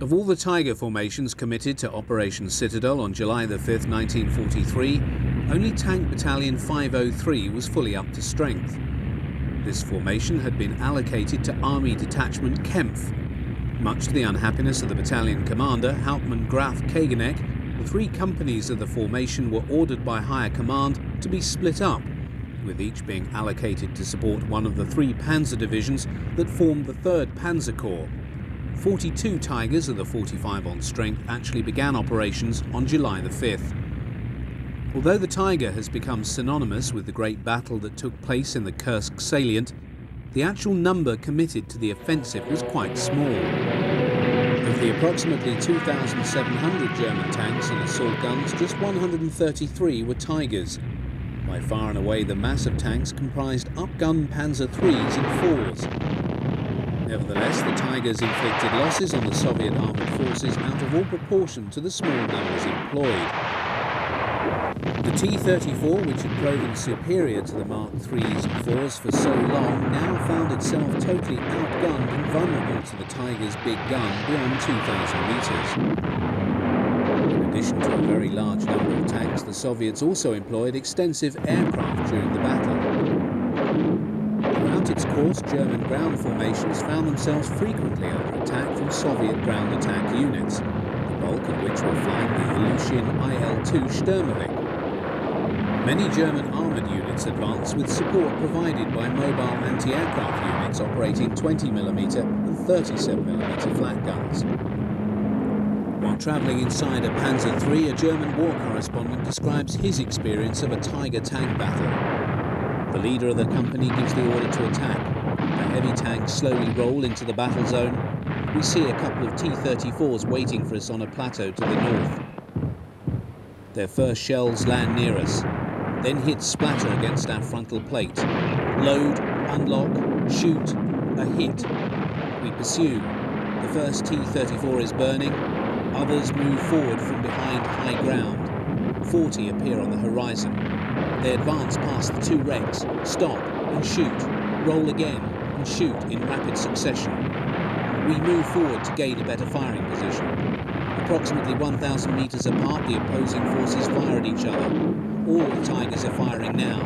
Of all the Tiger formations committed to Operation Citadel on July the 5th, 1943, only Tank Battalion 503 was fully up to strength. This formation had been allocated to Army Detachment Kempf. Much to the unhappiness of the battalion commander, Hauptmann Graf Kageneck, the 3 companies of the formation were ordered by higher command to be split up, with each being allocated to support one of the 3 Panzer divisions that formed the 3rd Panzer Corps. 42 Tigers of the 45 on strength actually began operations on July the 5th. Although the Tiger has become synonymous with the great battle that took place in the Kursk salient, the actual number committed to the offensive was quite small. Of the approximately 2,700 German tanks and assault guns, just 133 were Tigers. By far and away the mass of tanks comprised upgunned Panzer IIIs and IVs. Nevertheless, the Tigers inflicted losses on the Soviet armoured forces out of all proportion to the small numbers employed. The T-34, which had proven superior to the Mark IIIs and IVs for so long, now found itself totally outgunned and vulnerable to the Tiger's big gun beyond 2,000 metres. In addition to a very large number of tanks, the Soviets also employed extensive aircraft during the battle. Throughout its course, German ground formations found themselves frequently under attack from Soviet ground attack units, the bulk of which were flying the Ilyushin IL-2 Sturmovik. Many German armoured units advanced with support provided by mobile anti-aircraft units operating 20mm and 37mm flat guns. While travelling inside a Panzer III, a German war correspondent describes his experience of a Tiger tank battle. The leader of the company gives the order to attack. The heavy tanks slowly roll into the battle zone. We see a couple of T-34s waiting for us on a plateau to the north. Their first shells land near us, then hit splatter against our frontal plate. Load, unlock, shoot, a hit. We pursue. The first T-34 is burning. Others move forward from behind high ground. 40 appear on the horizon. They advance past the 2 wrecks, stop and shoot, roll again and shoot in rapid succession. We move forward to gain a better firing position. Approximately 1,000 metres apart, the opposing forces fire at each other. All the Tigers are firing now.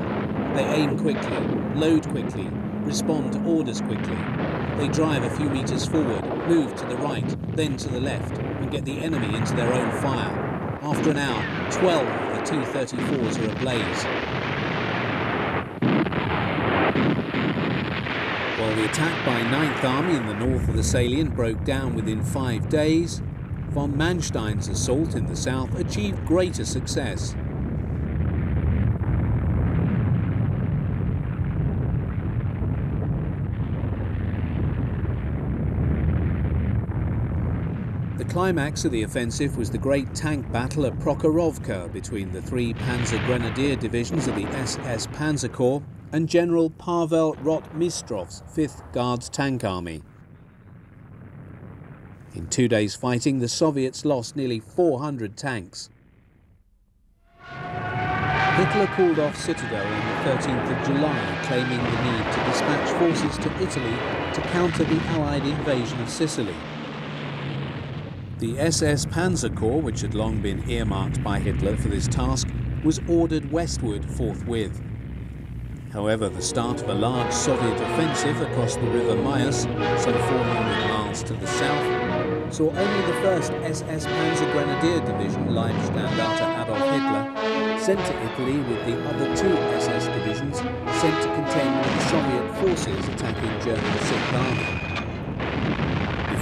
They aim quickly, load quickly, respond to orders quickly. They drive a few metres forward, move to the right, then to the left, and get the enemy into their own fire. After an hour, 12 of the T-34s are ablaze. While the attack by 9th Army in the north of the salient broke down within 5 days, von Manstein's assault in the south achieved greater success. The climax of the offensive was the great tank battle at Prokhorovka between the 3 Panzer Grenadier divisions of the SS Panzer Corps and General Pavel Rotmistrov's 5th Guards Tank Army. In 2 days' fighting, the Soviets lost nearly 400 tanks. Hitler called off Citadel on the 13th of July, claiming the need to dispatch forces to Italy to counter the Allied invasion of Sicily. The SS Panzer Corps, which had long been earmarked by Hitler for this task, was ordered westward forthwith. However, the start of a large Soviet offensive across the River Mayas, some 400 miles to the south, saw only the 1st SS Panzer Grenadier Division, Leibstandarte Adolf Hitler, sent to Italy with the other 2 SS divisions sent to contend with the Soviet forces attacking German 6th Army.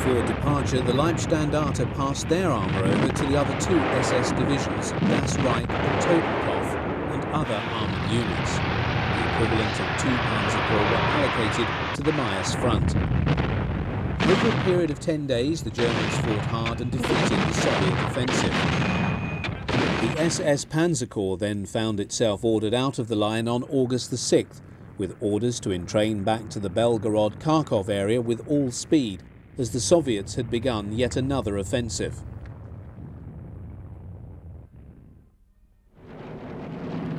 Before departure, the Leibstandarte passed their armour over to the other 2 SS divisions, Das Reich and Totenkopf, and other armoured units. The equivalent of 2 Panzer Corps were allocated to the Mayas front. Over a period of 10 days, the Germans fought hard and defeated the Soviet offensive. The SS Panzer Corps then found itself ordered out of the line on August the 6th, with orders to entrain back to the Belgorod-Kharkov area with all speed, as the Soviets had begun yet another offensive.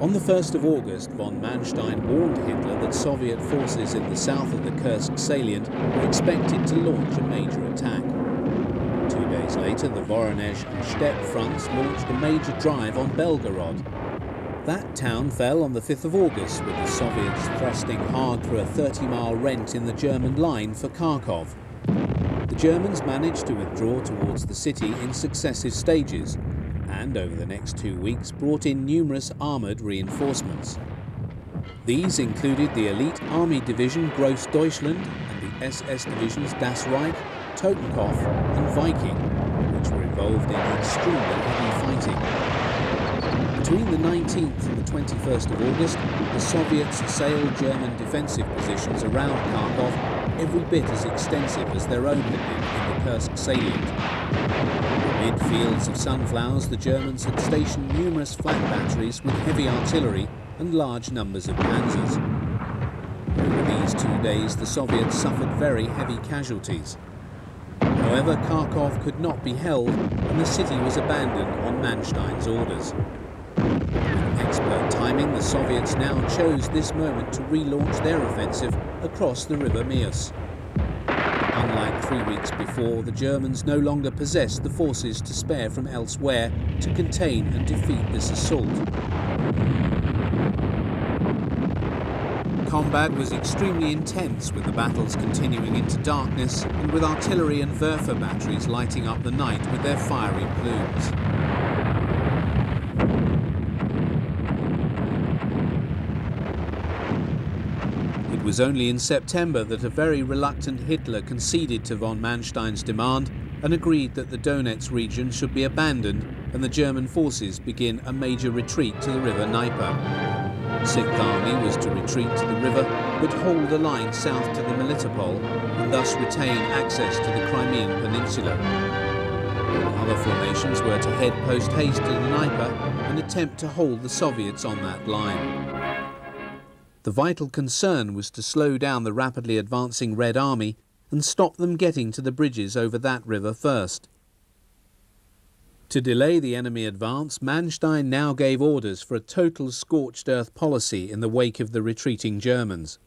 On the 1st of August, von Manstein warned Hitler that Soviet forces in the south of the Kursk salient were expected to launch a major attack. 2 days later, the Voronezh and Steppe fronts launched a major drive on Belgorod. That town fell on the 5th of August, with the Soviets thrusting hard through a 30-mile rent in the German line for Kharkov. The Germans managed to withdraw towards the city in successive stages, and over the next 2 weeks brought in numerous armoured reinforcements. These included the elite Army Division Grossdeutschland and the SS Divisions Das Reich, Totenkopf and Viking, which were involved in extremely heavy fighting. Between the 19th and the 21st of August, the Soviets assailed German defensive positions around Kharkov, every bit as extensive as their own had been in the Kursk salient. Amid fields of sunflowers, the Germans had stationed numerous flak batteries with heavy artillery and large numbers of panzers. Over these 2 days, the Soviets suffered very heavy casualties. However, Kharkov could not be held, and the city was abandoned on Manstein's orders. With expert timing, the Soviets now chose this moment to relaunch their offensive across the river Mius. Unlike 3 weeks before, the Germans no longer possessed the forces to spare from elsewhere to contain and defeat this assault. Combat was extremely intense, with the battles continuing into darkness and with artillery and Werfer batteries lighting up the night with their fiery plumes. It was only in September that a very reluctant Hitler conceded to von Manstein's demand and agreed that the Donetsk region should be abandoned and the German forces begin a major retreat to the river Dnieper. Sixth Army was to retreat to the river but hold a line south to the Melitopol and thus retain access to the Crimean Peninsula. All other formations were to head post-haste to the Dnieper and attempt to hold the Soviets on that line. The vital concern was to slow down the rapidly advancing Red Army and stop them getting to the bridges over that river first. To delay the enemy advance, Manstein now gave orders for a total scorched earth policy in the wake of the retreating Germans.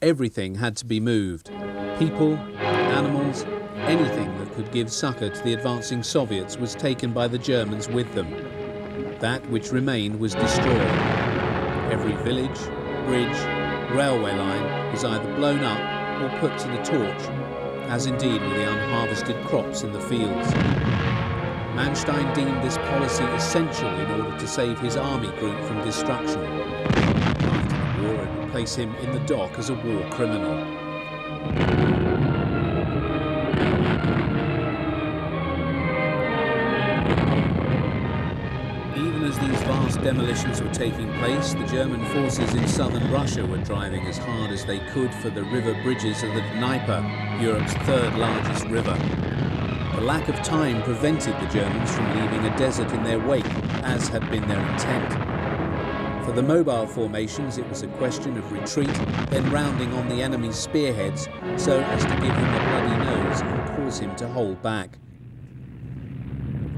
Everything had to be moved. People, animals, anything that could give succour to the advancing Soviets was taken by the Germans with them. That which remained was destroyed. Every village, bridge, railway line was either blown up or put to the torch, as indeed were the unharvested crops in the fields. Manstein deemed this policy essential in order to save his army group from destruction. After the war, it would place him in the dock as a war criminal. Even as these vast demolitions were taking place, the German forces in southern Russia were driving as hard as they could for the river bridges of the Dnieper, Europe's third largest river. The lack of time prevented the Germans from leaving a desert in their wake, as had been their intent. For the mobile formations, it was a question of retreat, then rounding on the enemy's spearheads, so as to give him a bloody nose and cause him to hold back.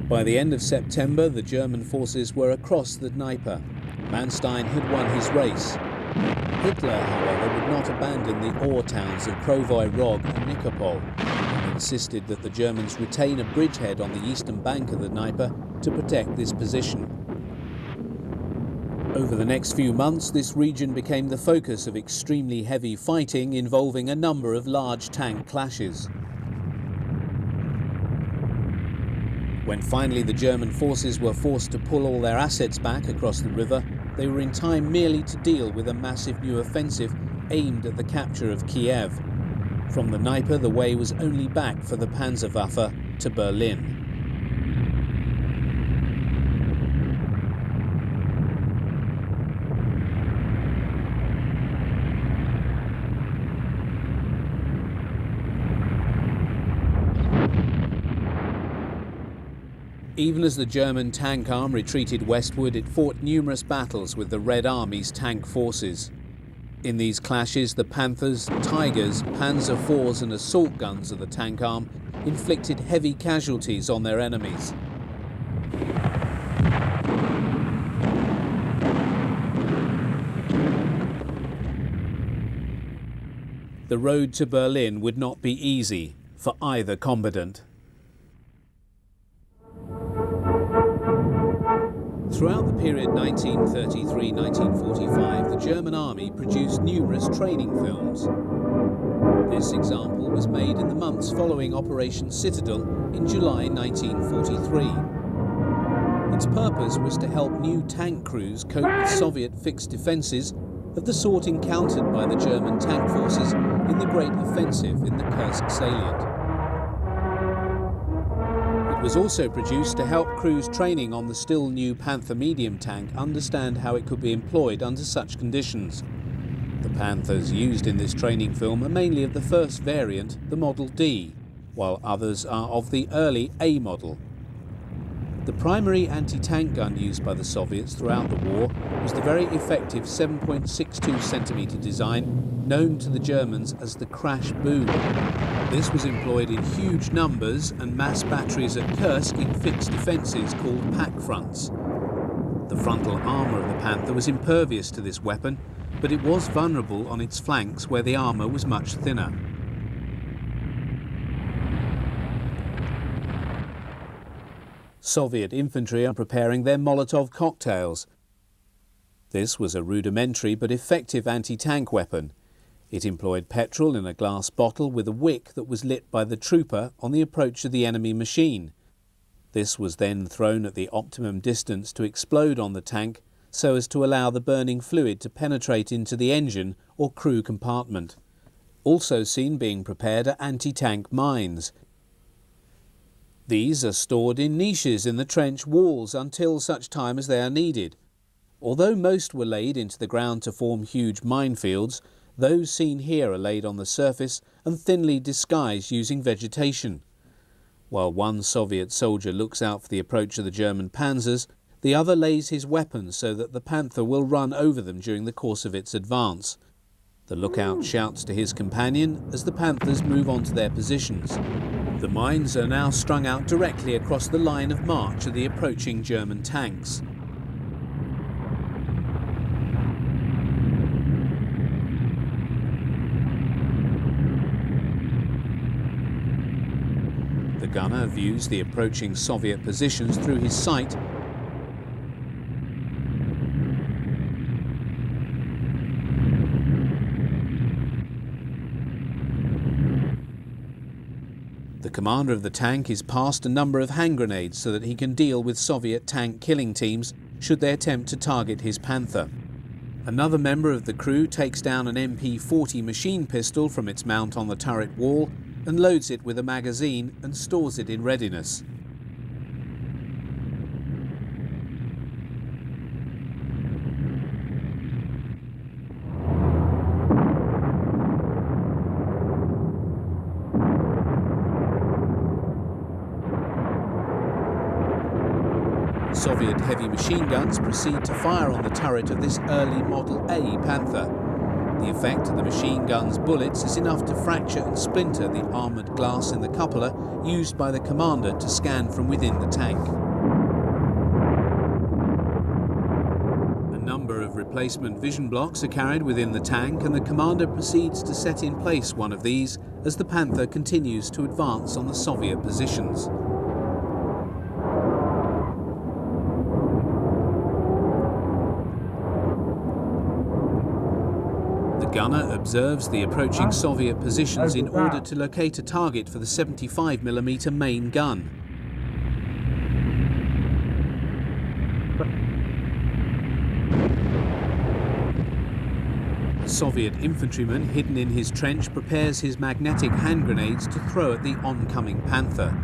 By the end of September, the German forces were across the Dnieper. Manstein had won his race. Hitler, however, would not abandon the ore towns of Krovoy Rog and Nikopol, and insisted that the Germans retain a bridgehead on the eastern bank of the Dnieper to protect this position. Over the next few months, this region became the focus of extremely heavy fighting involving a number of large tank clashes. When finally the German forces were forced to pull all their assets back across the river, they were in time merely to deal with a massive new offensive aimed at the capture of Kiev. From the Dnieper, the way was only back for the Panzerwaffe to Berlin. Even as the German tank arm retreated westward, it fought numerous battles with the Red Army's tank forces. In these clashes, the Panthers, Tigers, Panzer IVs and assault guns of the tank arm inflicted heavy casualties on their enemies. The road to Berlin would not be easy for either combatant. Throughout the period 1933-1945, the German army produced numerous training films. This example was made in the months following Operation Citadel in July 1943. Its purpose was to help new tank crews cope with Soviet fixed defences of the sort encountered by the German tank forces in the Great Offensive in the Kursk salient. It was also produced to help crews training on the still new Panther medium tank understand how it could be employed under such conditions. The Panthers used in this training film are mainly of the first variant, the Model D, while others are of the early A model. The primary anti-tank gun used by the Soviets throughout the war was the very effective 7.62 centimetre design known to the Germans as the Crash Boom. This was employed in huge numbers and mass batteries at Kursk in fixed defences called pack fronts. The frontal armour of the Panther was impervious to this weapon, but it was vulnerable on its flanks where the armour was much thinner. Soviet infantry are preparing their Molotov cocktails. This was a rudimentary but effective anti-tank weapon. It employed petrol in a glass bottle with a wick that was lit by the trooper on the approach of the enemy machine. This was then thrown at the optimum distance to explode on the tank so as to allow the burning fluid to penetrate into the engine or crew compartment. Also seen being prepared are anti-tank mines. These are stored in niches in the trench walls until such time as they are needed. Although most were laid into the ground to form huge minefields, those seen here are laid on the surface and thinly disguised using vegetation. While one Soviet soldier looks out for the approach of the German Panzers, the other lays his weapons so that the Panther will run over them during the course of its advance. The lookout shouts to his companion as the Panthers move on to their positions. The mines are now strung out directly across the line of march of the approaching German tanks. The gunner views the approaching Soviet positions through his sight . The commander of the tank is passed a number of hand grenades so that he can deal with Soviet tank killing teams should they attempt to target his Panther. Another member of the crew takes down an MP-40 machine pistol from its mount on the turret wall and loads it with a magazine and stores it in readiness. Soviet heavy machine guns proceed to fire on the turret of this early Model A Panther. The effect of the machine gun's bullets is enough to fracture and splinter the armoured glass in the cupola used by the commander to scan from within the tank. A number of replacement vision blocks are carried within the tank, and the commander proceeds to set in place one of these as the Panther continues to advance on the Soviet positions. The gunner observes the approaching Soviet positions in order to locate a target for the 75mm main gun. A Soviet infantryman hidden in his trench prepares his magnetic hand grenades to throw at the oncoming Panther.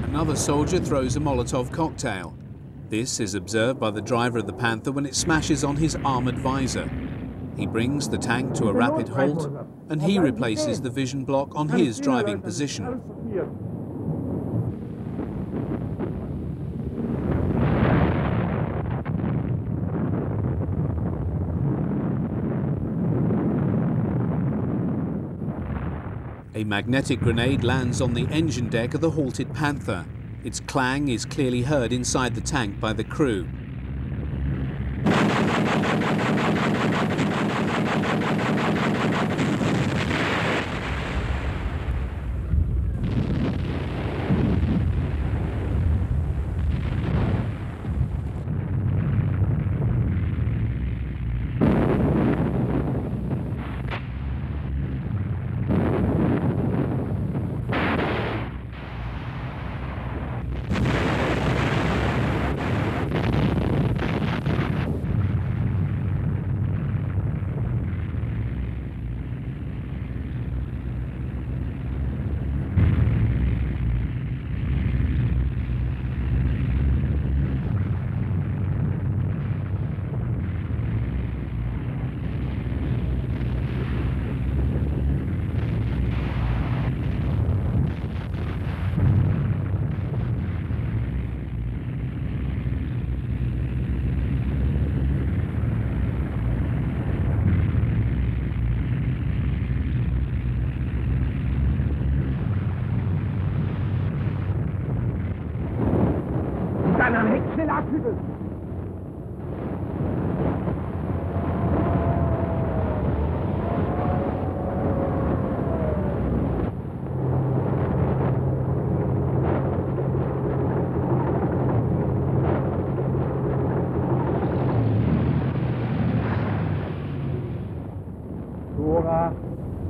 Another soldier throws a Molotov cocktail. This is observed by the driver of the Panther when it smashes on his armoured visor. He brings the tank to a rapid halt, and he replaces the vision block on his driving position. A magnetic grenade lands on the engine deck of the halted Panther. Its clang is clearly heard inside the tank by the crew.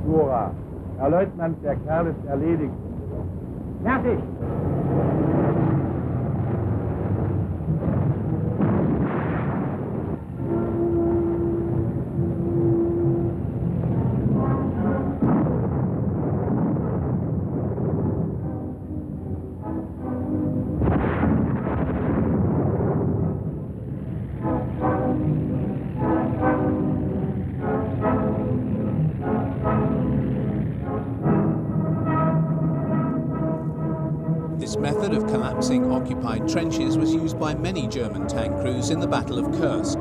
Hurra! Herr Leutnant, der Kerl ist erledigt. Fertig! This method of collapsing occupied trenches was used by many German tank crews in the Battle of Kursk.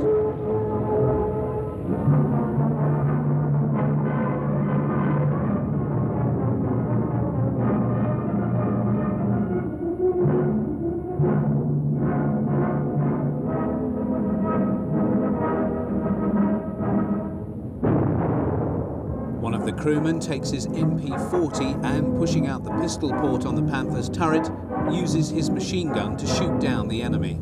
One of the crewmen takes his MP40 and, pushing out the pistol port on the Panther's turret, uses his machine gun to shoot down the enemy.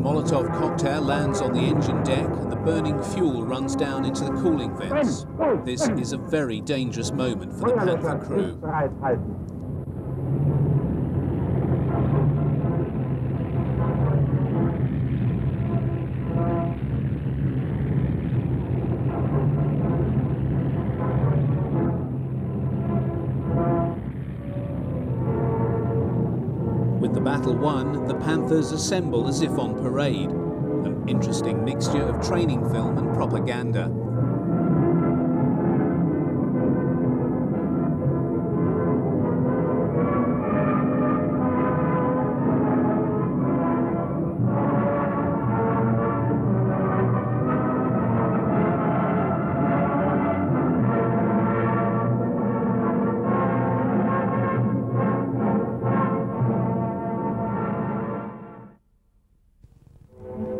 Molotov cocktail lands on the engine deck and the burning fuel runs down into the cooling vents. This is a very dangerous moment for the Panther crew. With the battle won, the Panthers assemble as if on parade, an interesting mixture of training film and propaganda.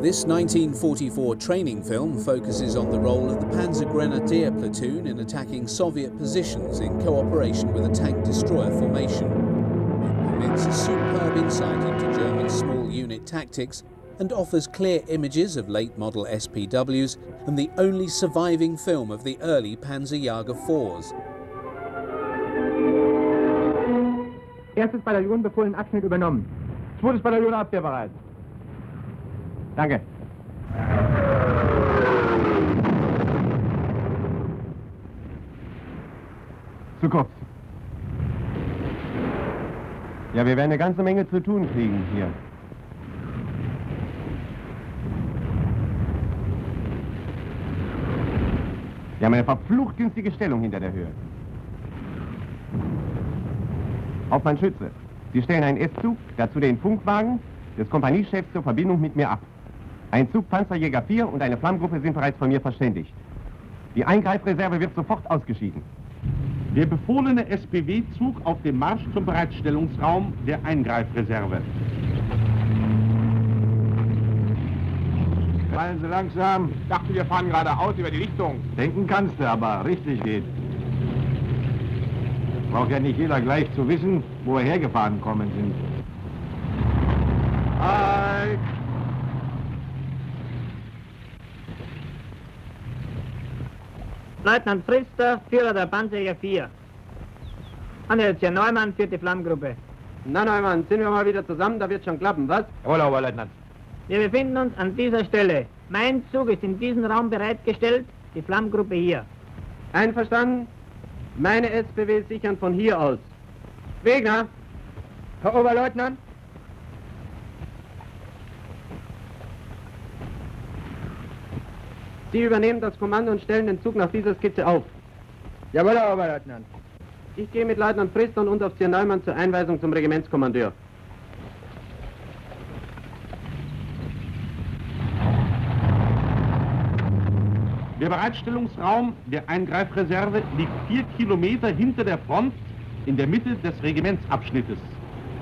This 1944 training film focuses on the role of the Panzer Grenadier platoon in attacking Soviet positions in cooperation with a tank destroyer formation. It permits a superb insight into German small unit tactics and offers clear images of late model SPWs and the only surviving film of the early Panzerjäger 4s. Erstes Bataillon befohlen Abschnitt übernommen. Zweites Bataillon abwehrbereit. Danke. Zu kurz. Ja, wir werden eine ganze Menge zu tun kriegen hier. Wir haben eine verflucht günstige Stellung hinter der Höhe. Hauptmann Schütze, Sie stellen einen S-Zug, dazu den Funkwagen des Kompaniechefs zur Verbindung mit mir ab. Ein Zug Panzerjäger 4 und eine Flammgruppe sind bereits von mir verständigt. Die Eingreifreserve wird sofort ausgeschieden. Der befohlene SPW-Zug auf dem Marsch zum Bereitstellungsraum der Eingreifreserve. Fallen Sie langsam. Ich dachte, wir fahren geradeaus über die Richtung. Denken kannst du, aber richtig geht. Braucht ja nicht jeder gleich zu wissen, wo wir hergefahren kommen sind. Halt! Leutnant Frister, Führer der Panzerjäger 4. Anhältchen Neumann führt die Flammgruppe. Na Neumann, sind wir mal wieder zusammen, da wird schon klappen, was? Jawohl, Oberleutnant. Wir befinden uns an dieser Stelle. Mein Zug ist in diesem Raum bereitgestellt, die Flammgruppe hier. Einverstanden? Meine SPW sichern von hier aus. Wegner! Herr Oberleutnant? Sie übernehmen das Kommando und stellen den Zug nach dieser Skizze auf. Jawohl, Herr Oberleutnant. Ich gehe mit Leutnant Frister und Unteroffizier Neumann zur Einweisung zum Regimentskommandeur. Der Bereitstellungsraum der Eingreifreserve liegt 4 Kilometer hinter der Front in der Mitte des Regimentsabschnittes,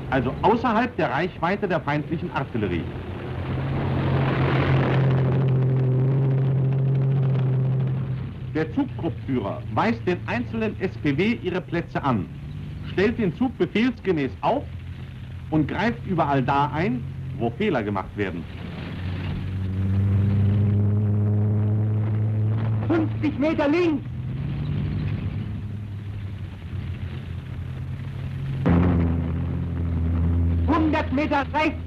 also außerhalb der Reichweite der feindlichen Artillerie. Der Zuggruppführer weist den einzelnen SPW ihre Plätze an, stellt den Zug befehlsgemäß auf und greift überall da ein, wo Fehler gemacht werden. 50 Meter links! Meter rechts!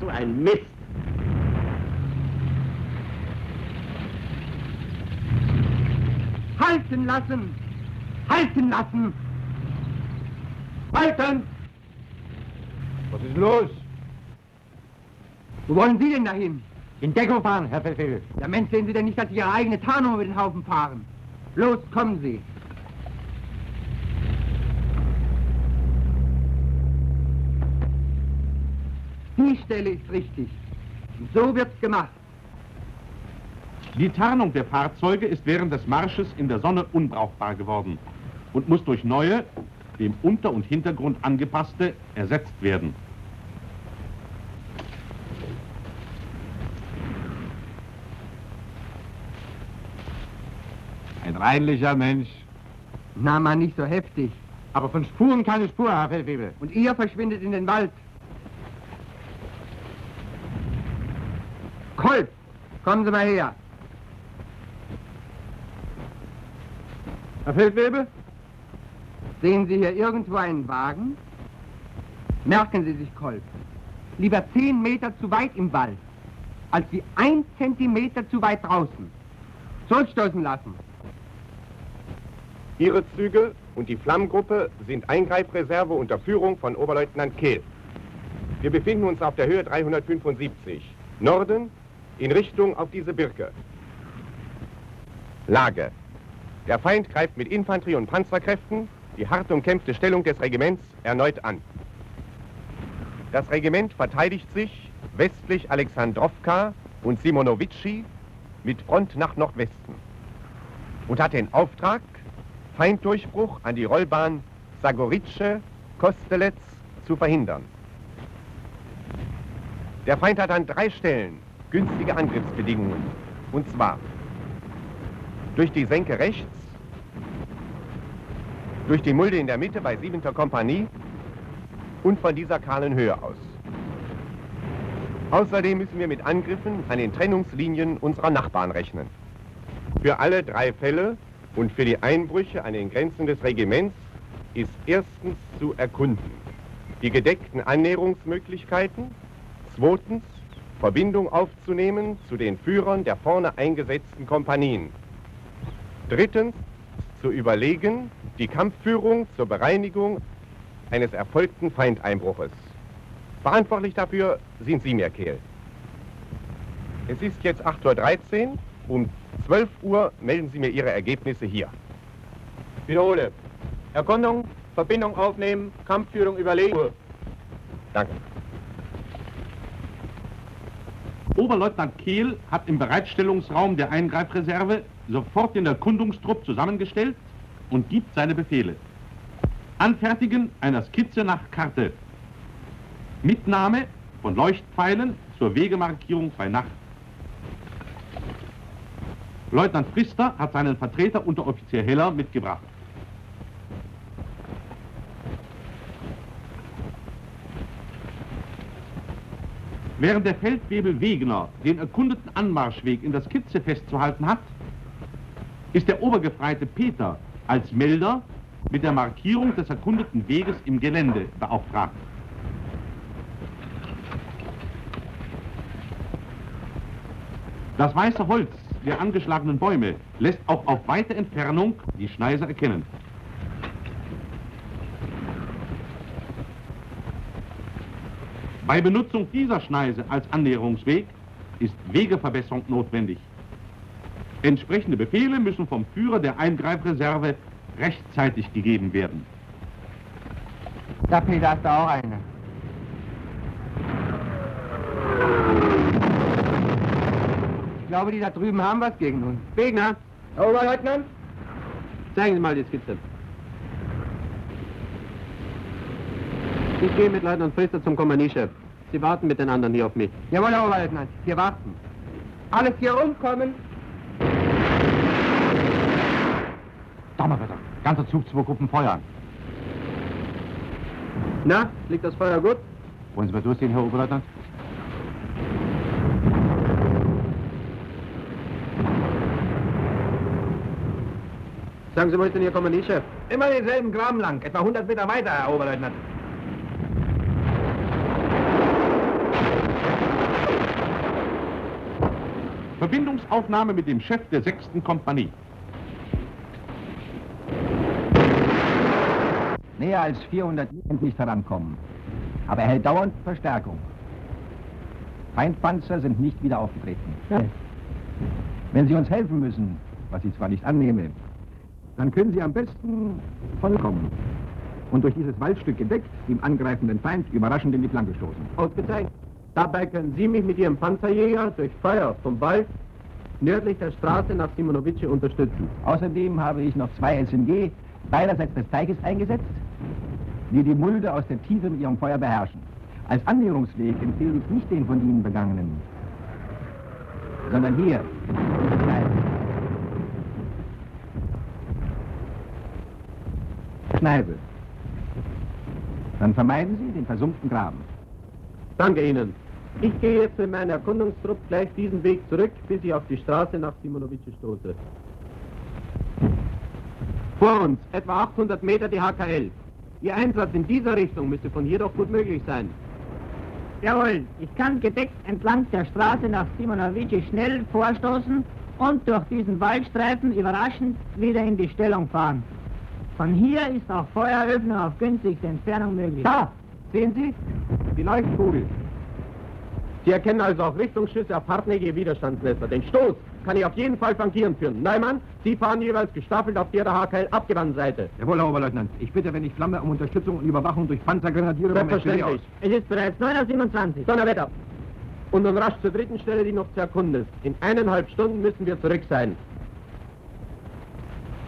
So ein Mist! Halten lassen! Halten lassen! Halten! Was ist los? Wo wollen Sie denn dahin? In Deckung fahren, Herr Felfegel. Ja, Mensch, sehen Sie denn nicht, dass Sie Ihre eigene Tarnung über den Haufen fahren? Los, kommen Sie! Die Stelle ist richtig. Und so wird's gemacht. Die Tarnung der Fahrzeuge ist während des Marsches in der Sonne unbrauchbar geworden und muss durch neue, dem Unter- und Hintergrund angepasste, ersetzt werden. Ein reinlicher Mensch. Na, mal nicht so heftig. Aber von Spuren keine Spur, Herr Feldwebel. Und ihr verschwindet in den Wald. Kolb, kommen Sie mal her. Herr Feldwebel? Sehen Sie hier irgendwo einen Wagen? Merken Sie sich, Kolb. Lieber 10 Meter zu weit im Wald, als wie 1 Zentimeter zu weit draußen. Zurückstoßen lassen. Ihre Züge und die Flammgruppe sind Eingreifreserve unter Führung von Oberleutnant Kehl. Wir befinden uns auf der Höhe 375, Norden, in Richtung auf diese Birke. Lage. Der Feind greift mit Infanterie- und Panzerkräften die hart umkämpfte Stellung des Regiments erneut an. Das Regiment verteidigt sich westlich Alexandrowka und Simonowitschi mit Front nach Nordwesten und hat den Auftrag, Feinddurchbruch an die Rollbahn Sagorice-Kostelec zu verhindern. Der Feind hat an 3 Stellen günstige Angriffsbedingungen, und zwar durch die Senke rechts, durch die Mulde in der Mitte bei 7. Kompanie und von dieser kahlen Höhe aus. Außerdem müssen wir mit Angriffen an den Trennungslinien unserer Nachbarn rechnen. Für alle 3 Fälle und für die Einbrüche an den Grenzen des Regiments ist erstens zu erkunden die gedeckten Annäherungsmöglichkeiten, zweitens Verbindung aufzunehmen zu den Führern der vorne eingesetzten Kompanien. Drittens, zu überlegen, die Kampfführung zur Bereinigung eines erfolgten Feindeinbruches. Verantwortlich dafür sind Sie, Merkel. Es ist jetzt 8:13 Uhr. Um 12 Uhr melden Sie mir Ihre Ergebnisse hier. Wiederhole. Erkundung, Verbindung aufnehmen, Kampfführung überlegen. Danke. Oberleutnant Kehl hat im Bereitstellungsraum der Eingreifreserve sofort den Erkundungstrupp zusammengestellt und gibt seine Befehle. Anfertigen einer Skizze nach Karte. Mitnahme von Leuchtpfeilen zur Wegemarkierung bei Nacht. Leutnant Pfister hat seinen Vertreter Unteroffizier Heller mitgebracht. Während der Feldwebel Wegener den erkundeten Anmarschweg in der Skizze festzuhalten hat, ist der Obergefreite Peter als Melder mit der Markierung des erkundeten Weges im Gelände beauftragt. Das weiße Holz der angeschlagenen Bäume lässt auch auf weite Entfernung die Schneise erkennen. Bei Benutzung dieser Schneise als Annäherungsweg ist Wegeverbesserung notwendig. Entsprechende Befehle müssen vom Führer der Eingreifreserve rechtzeitig gegeben werden. Da, Peter, hast du auch eine. Ich glaube, die da drüben haben was gegen uns. Wegner, Herr Oberleutnant, zeigen Sie mal die Skizze. Ich gehe mit Leutnant Pfister zum Kompaniechef. Sie warten mit den anderen hier auf mich. Jawohl, Herr Oberleutnant, wir warten. Alles hier rumkommen. Donnerwetter, ganzer Zug, 2 Gruppen feuern. Na, liegt das Feuer gut? Wollen Sie mal durchsehen, Herr Oberleutnant? Sagen Sie, wo ist denn Ihr Kompaniechef? Immer denselben Graben lang, etwa 100 Meter weiter, Herr Oberleutnant. Verbindungsaufnahme mit dem Chef der 6. Kompanie. Näher als 400 nicht herankommen. Aber er hält dauernd Verstärkung. Feindpanzer sind nicht wieder aufgetreten. Ja. Wenn Sie uns helfen müssen, was ich zwar nicht annehme, dann können Sie am besten vollkommen und durch dieses Waldstück gedeckt dem angreifenden Feind überraschend in die Flanke stoßen. Ausgezeichnet. Dabei können Sie mich mit Ihrem Panzerjäger durch Feuer vom Wald nördlich der Straße nach Simonovice unterstützen. Außerdem habe ich noch 2 SMG beiderseits des Teiches eingesetzt, die die Mulde aus der Tiefe mit ihrem Feuer beherrschen. Als Annäherungsweg empfehle ich nicht den von Ihnen begangenen, sondern hier. Kneipe. Dann vermeiden Sie den versumpften Graben. Danke Ihnen. Ich gehe jetzt mit meinem Erkundungstrupp gleich diesen Weg zurück, bis ich auf die Straße nach Simonovice stoße. Vor uns, etwa 800 Meter die HKL. Ihr Einsatz in dieser Richtung müsste von hier doch gut möglich sein. Jawohl, ich kann gedeckt entlang der Straße nach Simonovice schnell vorstoßen und durch diesen Waldstreifen überraschend wieder in die Stellung fahren. Von hier ist auch Feueröffnung auf günstigste Entfernung möglich. Da, sehen Sie? Die Leuchtkugel. Sie erkennen also auch Richtungsschüsse auf hartnäckige Widerstandsmesser. Den Stoß kann ich auf jeden Fall flankieren führen. Neumann, Sie fahren jeweils gestaffelt auf der HKL abgewandten Seite. Jawohl, Herr Oberleutnant. Ich bitte, wenn ich Flamme, um Unterstützung und Überwachung durch Panzergrenadiere vom SPD aus. Selbstverständlich. Es ist bereits 9:27 Uhr. Donnerwetter. Und nun rasch zur dritten Stelle, die noch zu erkunden ist. In 1,5 Stunden müssen wir zurück sein.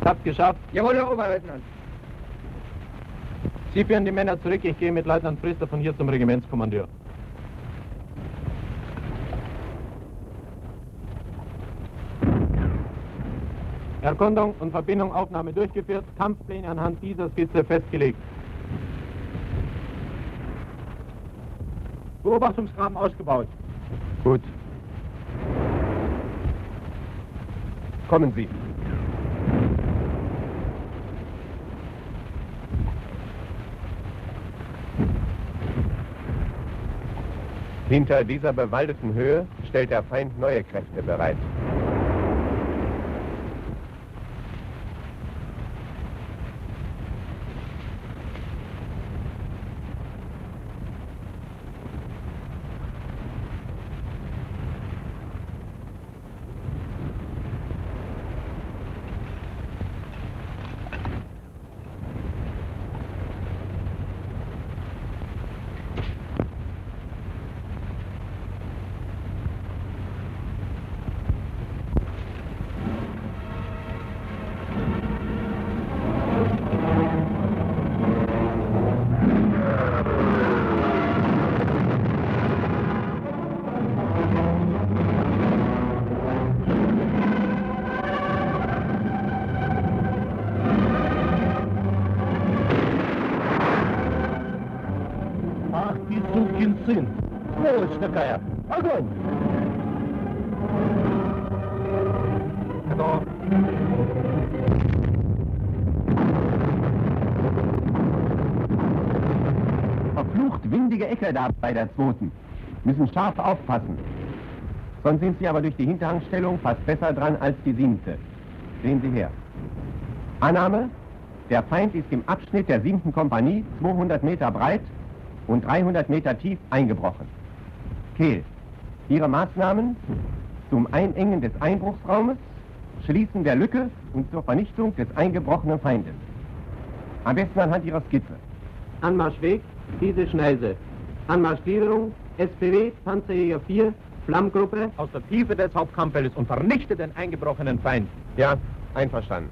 Hab's geschafft. Jawohl, Herr Oberleutnant. Sie führen die Männer zurück. Ich gehe mit Leutnant Pfister von hier zum Regimentskommandeur. Erkundung und Verbindung Aufnahme durchgeführt, Kampfpläne anhand dieser Skizze festgelegt. Beobachtungsgraben ausgebaut. Gut. Kommen Sie. Hinter dieser bewaldeten Höhe stellt der Feind neue Kräfte bereit. Сын, сволочь такая! Огонь! Готов. Verflucht windige Ecke da bei der zweiten. Müssen scharf aufpassen. Sonst sind sie aber durch die Hinterhangstellung fast besser dran als die 7. Sehen Sie her. Annahme, der Feind ist im Abschnitt der 7. Kompanie 200 Meter breit und 300 Meter tief eingebrochen. Kehl, Ihre Maßnahmen zum Einengen des Einbruchsraumes, Schließen der Lücke und zur Vernichtung des eingebrochenen Feindes. Am besten anhand Ihrer Skizze. Anmarschweg, diese Schneise. Anmarschgliederung, SPW, Panzerjäger 4, Flammgruppe. Aus der Tiefe des Hauptkampffeldes und vernichte den eingebrochenen Feind. Ja, einverstanden.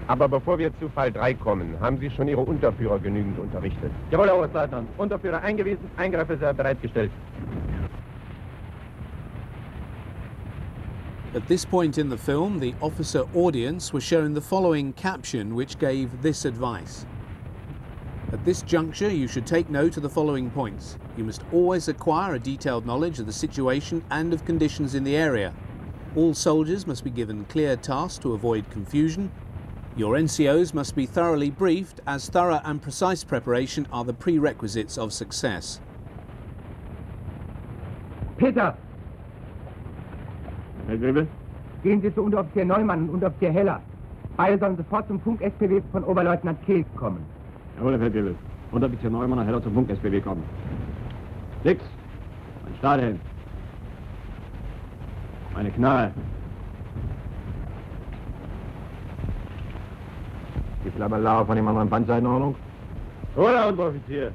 Aber bevor wir zu Fall 3 kommen, haben Sie schon Ihre Unterführer genügend unterrichtet? Jawohl, Herr Oberstleutnant. Unterführer eingewiesen, Eingreifer sehr bereitgestellt. At this point in the film, the officer audience were shown the following caption which gave this advice. At this juncture, you should take note of the following points. You must always acquire a detailed knowledge of the situation and of conditions in the area. All soldiers must be given clear tasks to avoid confusion. Your NCOs must be thoroughly briefed, as thorough and precise preparation are the prerequisites of success. Peter, Herr Grebe? gehen Sie zu Unteroffizier Neumann und Unteroffizier Heller. Beide sollen sofort zum Funk-SPW von Oberleutnant Kehl kommen. Jawohl, Herr Grebe. Unteroffizier Neumann und Heller zum Funk-SPW kommen. 6. Mein Stahlhelm. Meine Knarre. Die Flammelauer von dem anderen Panzer in Ordnung? Oder, Unteroffizier?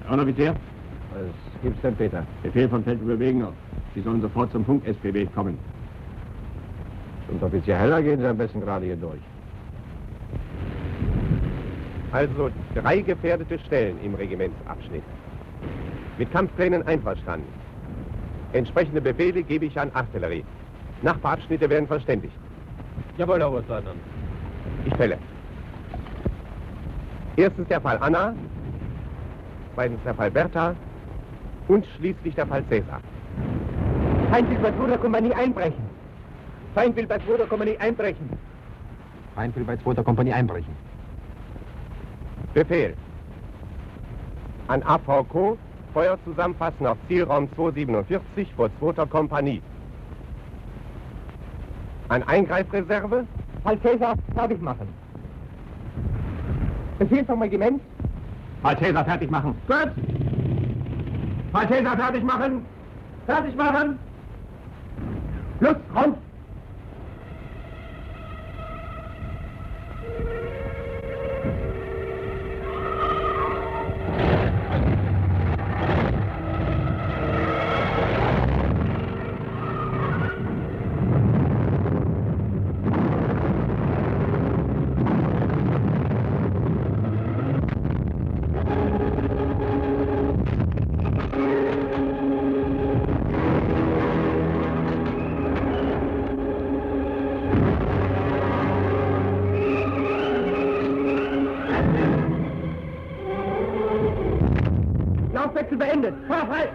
Herr Unteroffizier? Was gibt's denn, Peter? Befehl von Feldwebel Wegener. Sie sollen sofort zum Funk-SPW kommen. Unteroffizier Heller gehen Sie am besten gerade hier durch. Also 3 gefährdete Stellen im Regimentsabschnitt. Mit Kampfplänen einverstanden. Entsprechende Befehle gebe ich an Artillerie. Nachbarabschnitte werden verständigt. Jawohl, Herr Oberstleutnant. Ich fälle. Erstens der Fall Anna, zweitens der Fall Bertha und schließlich der Fall Cäsar. Feind will bei 2. Kompanie einbrechen. Feind will bei 2. Kompanie einbrechen. Feind will bei 2. Kompanie einbrechen. Befehl. An AVK, Feuer zusammenfassen auf Zielraum 247 vor 2. Kompanie. An Eingreifreserve. Fall Cäsar fertig machen. Befehl vom Regiment. Fall Cäsar fertig machen. Gut. Fall Cäsar fertig machen. Fertig machen. Los, raus. Laufwechsel beendet. Feuer frei.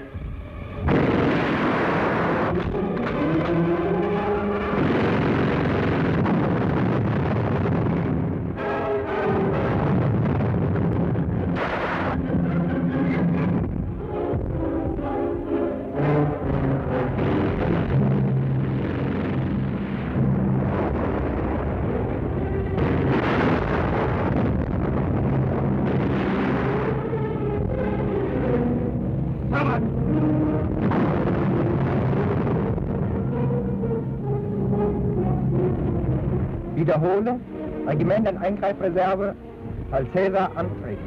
Wiederhole, Regiment in Eingreifreserve, Fall Cäsar antreten.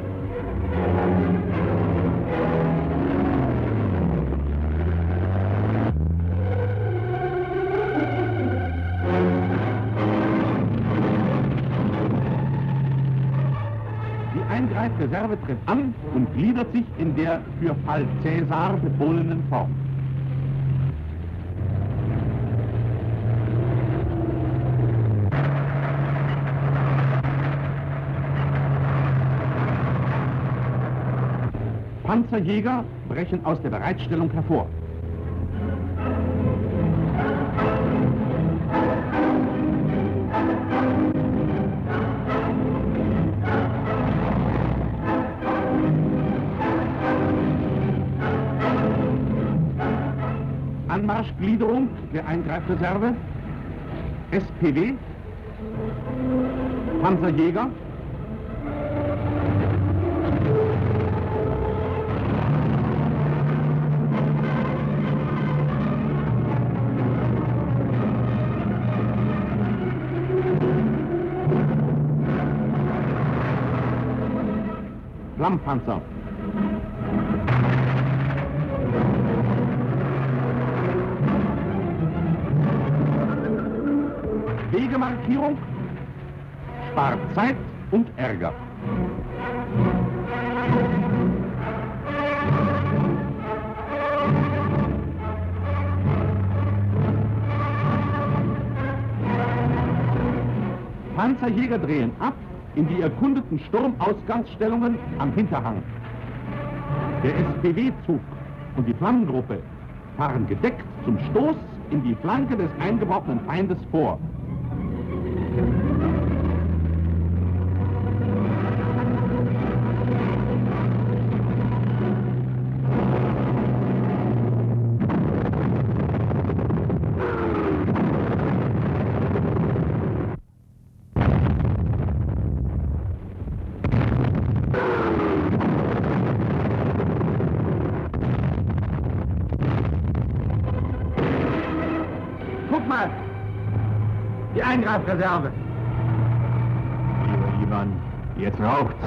Die Eingreifreserve tritt an und gliedert sich in der für Fall Cäsar befohlenen Form. Panzerjäger brechen aus der Bereitstellung hervor. Anmarschgliederung der Eingreifreserve, SPW, Panzerjäger, Flammpanzer. Wegemarkierung spart Zeit und Ärger. Panzerjäger drehen ab in die erkundeten Sturmausgangsstellungen am Hinterhang. Der SPW-Zug und die Flammengruppe fahren gedeckt zum Stoß in die Flanke des eingebrochenen Feindes vor. Guck mal! Die Eingreifreserve. Lieber Ivan, jetzt raucht's.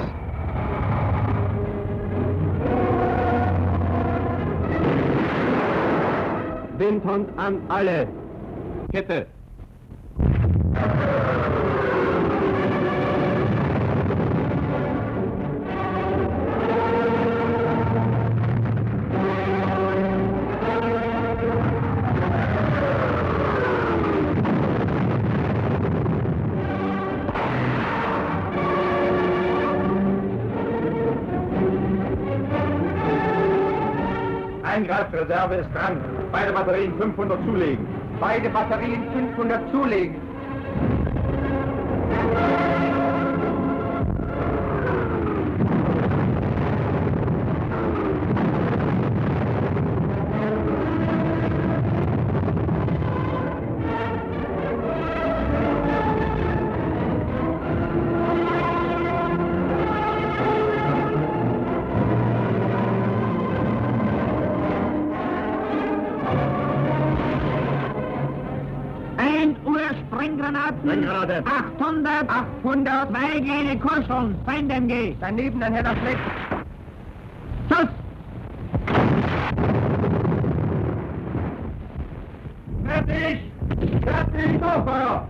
Windhund an alle. Kette. Eingreifreserve ist dran. Beide Batterien 500 zulegen. Beide Batterien 500 zulegen. Sprenggranaten. Sprenggranaten. 800. 2 kleine Kuscheln. Feind MG. Daneben ein heller Fleck. Schuss. Fertig! Fertig! Durchfeuer!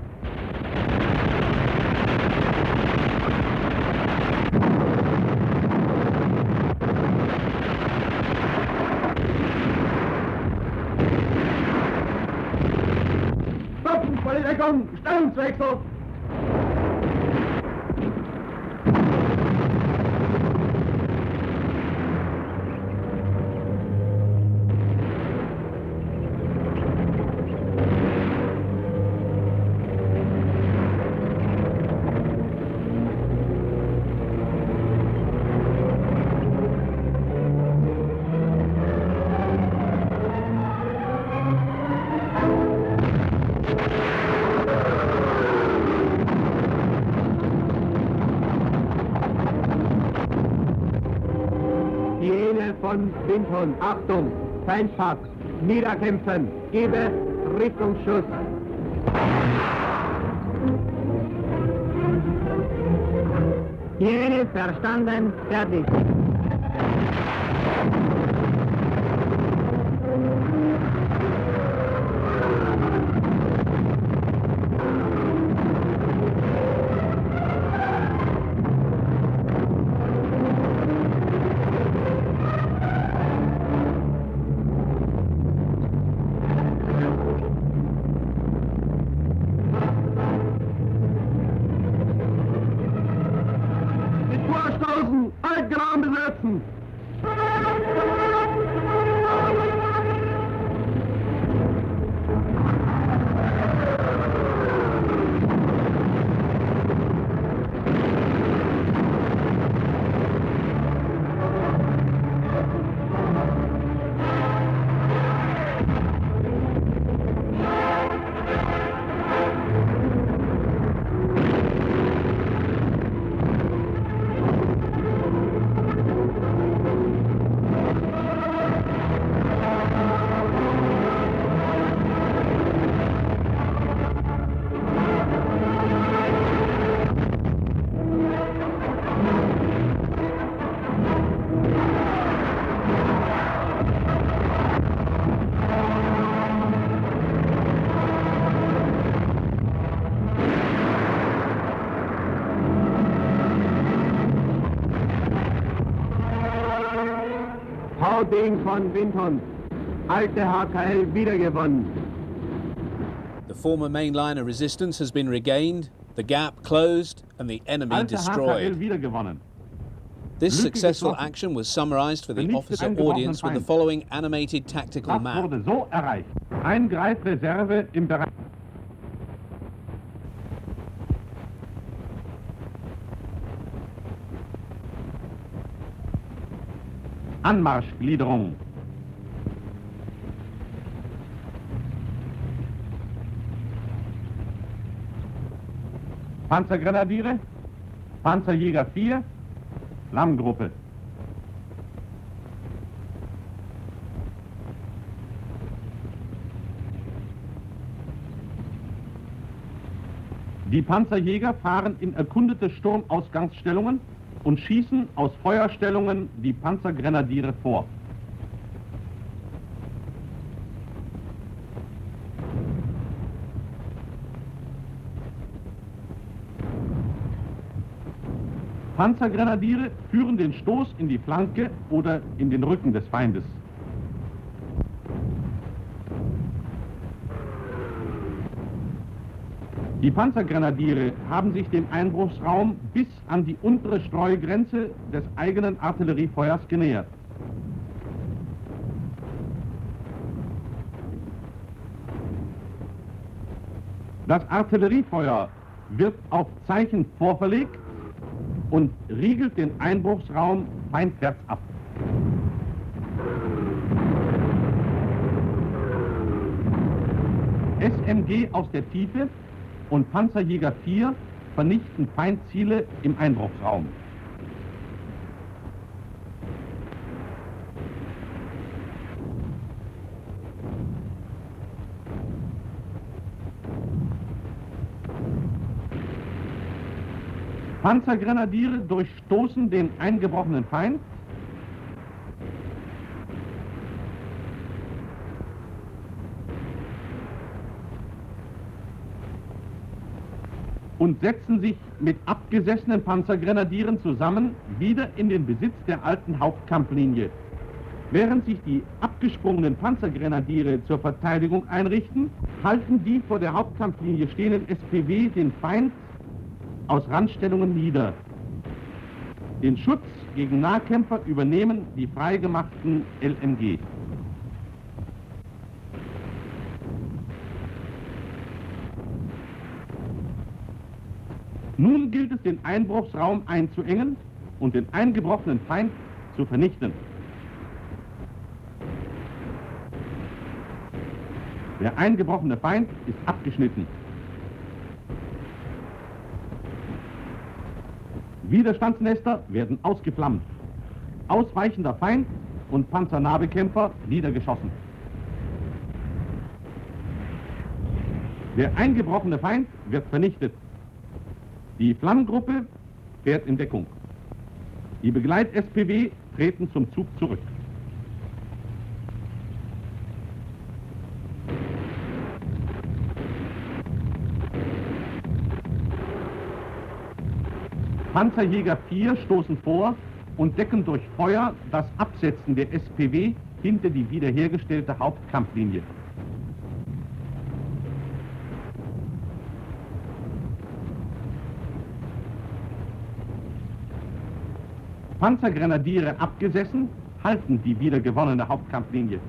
Stoppen! Volle Deckung! Stellungswechsel! Von Windhund. Achtung! Feindpack. Niederkämpfen. Gebe Richtungsschuss. Hygiene verstanden, fertig. Vorstoßen! Altgraben besetzen! Ding von Windhund. Alte HKL wiedergewonnen. The former mainliner resistance has been regained, the gap closed, and the enemy Alte HKL destroyed. wiedergewonnen. This Lücke successful geschlossen. action was summarized for the Vernichtet officer einen gebrochenen audience with the Feind. following animated tactical Das map. wurde so erreicht. Eingreifreserve im Bereich. Anmarschgliederung. Panzergrenadiere, Panzerjäger 4, Lammgruppe. Die Panzerjäger fahren in erkundete Sturmausgangsstellungen und schießen aus Feuerstellungen die Panzergrenadiere vor. Panzergrenadiere führen den Stoß in die Flanke oder in den Rücken des Feindes. Die Panzergrenadiere haben sich dem Einbruchsraum bis an die untere Streugrenze des eigenen Artilleriefeuers genähert. Das Artilleriefeuer wird auf Zeichen vorverlegt und riegelt den Einbruchsraum feindwärts ab. SMG aus der Tiefe und Panzerjäger 4 vernichten Feindziele im Einbruchsraum. Panzergrenadiere durchstoßen den eingebrochenen Feind. Und setzen sich mit abgesessenen Panzergrenadieren zusammen wieder in den Besitz der alten Hauptkampflinie. Während sich die abgesprungenen Panzergrenadiere zur Verteidigung einrichten, halten die vor der Hauptkampflinie stehenden SPW den Feind aus Randstellungen nieder. Den Schutz gegen Nahkämpfer übernehmen die freigemachten LMG. Nun gilt es, den Einbruchsraum einzuengen und den eingebrochenen Feind zu vernichten. Der eingebrochene Feind ist abgeschnitten. Widerstandsnester werden ausgeflammt. Ausweichender Feind und Panzernahbekämpfer niedergeschossen. Der eingebrochene Feind wird vernichtet. Die Flammgruppe fährt in Deckung. Die Begleit-SPW treten zum Zug zurück. Panzerjäger 4 stoßen vor und decken durch Feuer das Absetzen der SPW hinter die wiederhergestellte Hauptkampflinie. Panzergrenadiere abgesessen, halten die wiedergewonnene Hauptkampflinie.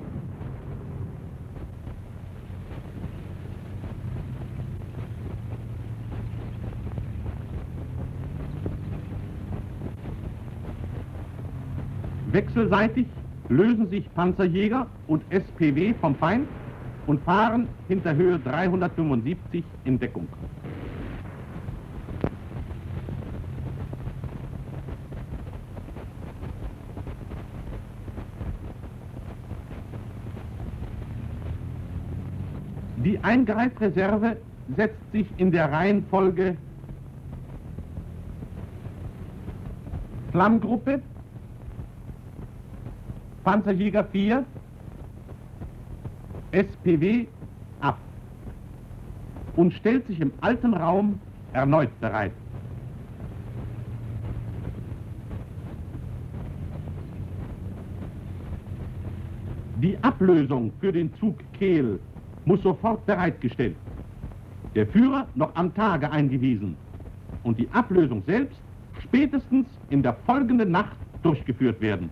Wechselseitig lösen sich Panzerjäger und SPW vom Feind und fahren hinter Höhe 375 in Deckung. Die Eingreifreserve setzt sich in der Reihenfolge Flammgruppe, Panzerjäger 4, SPW ab und stellt sich im alten Raum erneut bereit. Die Ablösung für den Zug Kehl muss sofort bereitgestellt. Der Führer noch am Tage eingewiesen und die Ablösung selbst spätestens in der folgenden Nacht durchgeführt werden.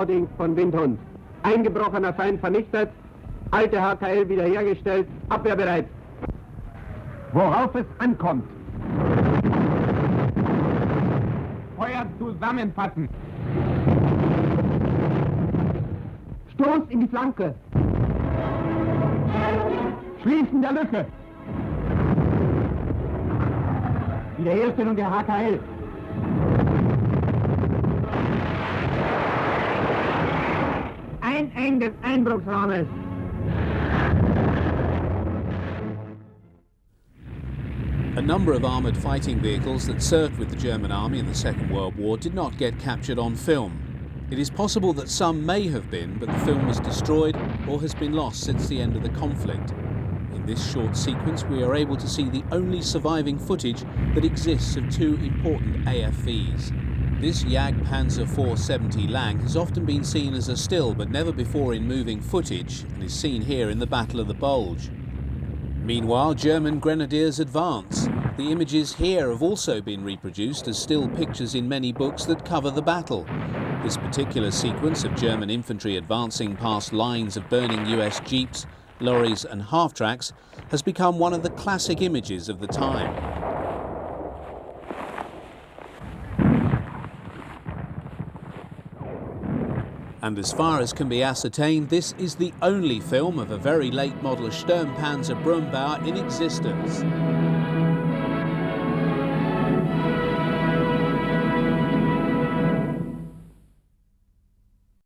Hauding von Windhund. Eingebrochener Feind vernichtet, alte HKL wiederhergestellt, abwehrbereit. Worauf es ankommt. Feuer zusammenfassen. Stoß in die Flanke. Schließen der Lücke. Wiederherstellung der HKL. Einengen des Einbruchsraumes. A number of armoured fighting vehicles that served with the German army in the Second World War did not get captured on film. It is possible that some may have been, but the film was destroyed or has been lost since the end of the conflict. In In this short sequence, we are able to see the only surviving footage that exists of two important AFVs. This Jag Panzer 470 Lang has often been seen as a still but never before in moving footage, and is seen here in the Battle of the Bulge. Meanwhile, German grenadiers advance. The images here have also been reproduced as still pictures in many books that cover the battle. This particular sequence of German infantry advancing past lines of burning US jeeps, lorries and half-tracks has become one of the classic images of the time. And as far as can be ascertained, this is the only film of a very late model Sturmpanzer Brummbauer in existence.